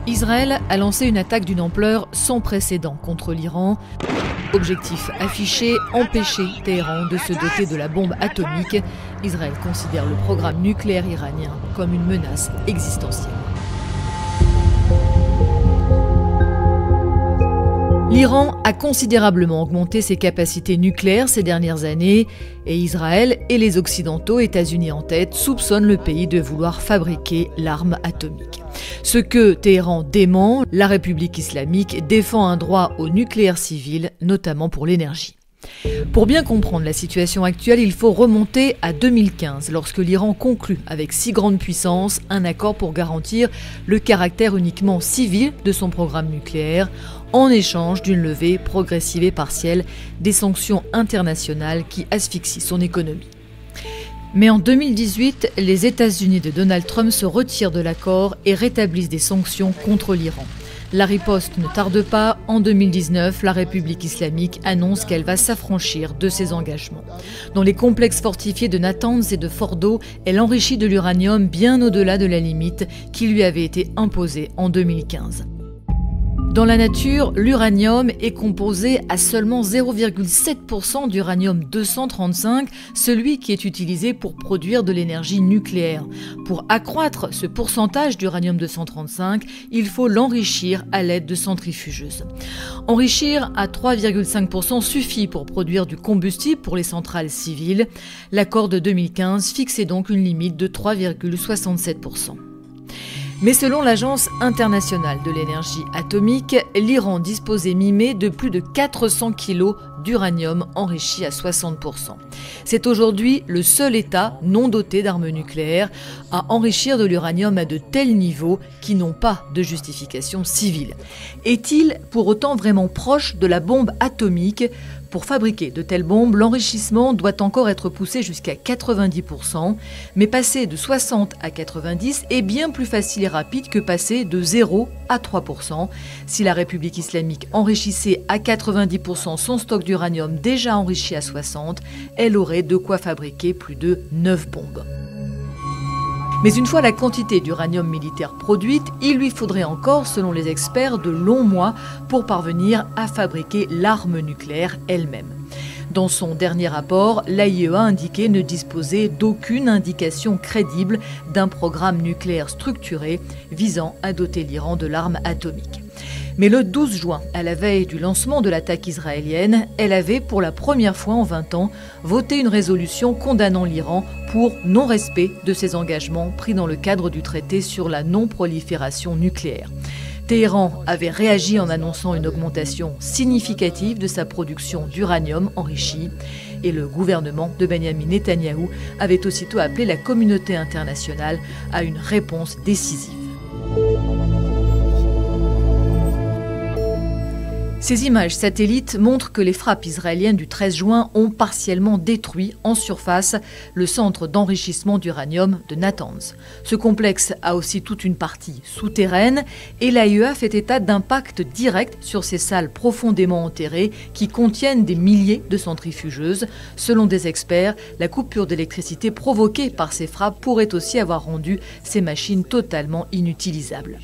Israël a lancé une attaque d'une ampleur sans précédent contre l'Iran. Objectif affiché, empêcher Téhéran de se doter de la bombe atomique. Israël considère le programme nucléaire iranien comme une menace existentielle. L'Iran a considérablement augmenté ses capacités nucléaires ces dernières années et Israël et les Occidentaux, États-Unis en tête, soupçonnent le pays de vouloir fabriquer l'arme atomique. Ce que Téhéran dément, la République islamique défend un droit au nucléaire civil, notamment pour l'énergie. Pour bien comprendre la situation actuelle, il faut remonter à 2015, lorsque l'Iran conclut avec 6 grandes puissances un accord pour garantir le caractère uniquement civil de son programme nucléaire, en échange d'une levée progressive et partielle des sanctions internationales qui asphyxient son économie. Mais en 2018, les États-Unis de Donald Trump se retirent de l'accord et rétablissent des sanctions contre l'Iran. La riposte ne tarde pas. En 2019, la République islamique annonce qu'elle va s'affranchir de ses engagements. Dans les complexes fortifiés de Natanz et de Fordo, elle enrichit de l'uranium bien au-delà de la limite qui lui avait été imposée en 2015. Dans la nature, l'uranium est composé à seulement 0,7% d'uranium-235, celui qui est utilisé pour produire de l'énergie nucléaire. Pour accroître ce pourcentage d'uranium-235, il faut l'enrichir à l'aide de centrifugeuses. Enrichir à 3,5% suffit pour produire du combustible pour les centrales civiles. L'accord de 2015 fixait donc une limite de 3,67%. Mais selon l'Agence internationale de l'énergie atomique, l'Iran disposait mi-mai de plus de 400 kg d'uranium enrichi à 60%. C'est aujourd'hui le seul État non doté d'armes nucléaires à enrichir de l'uranium à de tels niveaux qui n'ont pas de justification civile. Est-il pour autant vraiment proche de la bombe atomique ? Pour fabriquer de telles bombes, l'enrichissement doit encore être poussé jusqu'à 90%, mais passer de 60 à 90 est bien plus facile et rapide que passer de 0 à 3%. Si la République islamique enrichissait à 90% son stock d'uranium déjà enrichi à 60, elle aurait de quoi fabriquer plus de 9 bombes. Mais une fois la quantité d'uranium militaire produite, il lui faudrait encore, selon les experts, de longs mois pour parvenir à fabriquer l'arme nucléaire elle-même. Dans son dernier rapport, l'AIEA indiquait ne disposer d'aucune indication crédible d'un programme nucléaire structuré visant à doter l'Iran de l'arme atomique. Mais le 12 juin, à la veille du lancement de l'attaque israélienne, elle avait, pour la première fois en 20 ans, voté une résolution condamnant l'Iran pour non-respect de ses engagements pris dans le cadre du traité sur la non-prolifération nucléaire. Téhéran avait réagi en annonçant une augmentation significative de sa production d'uranium enrichi et le gouvernement de Benyamin Netanyahou avait aussitôt appelé la communauté internationale à une réponse décisive. Ces images satellites montrent que les frappes israéliennes du 13 juin ont partiellement détruit en surface le centre d'enrichissement d'uranium de Natanz. Ce complexe a aussi toute une partie souterraine et l'AIEA fait état d'impacts directs sur ces salles profondément enterrées qui contiennent des milliers de centrifugeuses. Selon des experts, la coupure d'électricité provoquée par ces frappes pourrait aussi avoir rendu ces machines totalement inutilisables.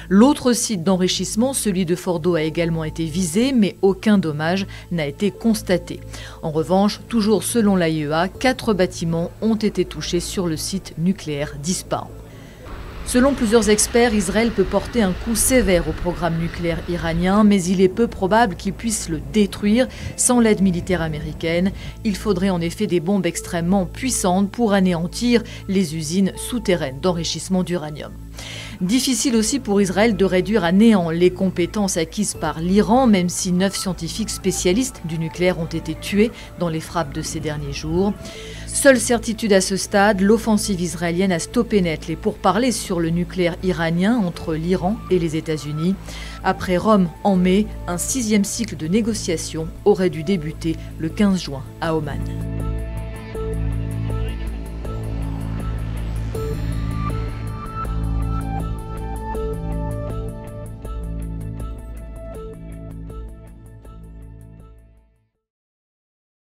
L'autre site d'enrichissement, celui de Fordo, a également été visé, mais aucun dommage n'a été constaté. En revanche, toujours selon l'AIEA, 4 bâtiments ont été touchés sur le site nucléaire d'Ispahan. Selon plusieurs experts, Israël peut porter un coup sévère au programme nucléaire iranien, mais il est peu probable qu'il puisse le détruire sans l'aide militaire américaine. Il faudrait en effet des bombes extrêmement puissantes pour anéantir les usines souterraines d'enrichissement d'uranium. Difficile aussi pour Israël de réduire à néant les compétences acquises par l'Iran, même si 9 scientifiques spécialistes du nucléaire ont été tués dans les frappes de ces derniers jours. Seule certitude à ce stade, l'offensive israélienne a stoppé net les pourparlers sur le nucléaire iranien entre l'Iran et les États-Unis. Après Rome en mai, un 6e cycle de négociations aurait dû débuter le 15 juin à Oman.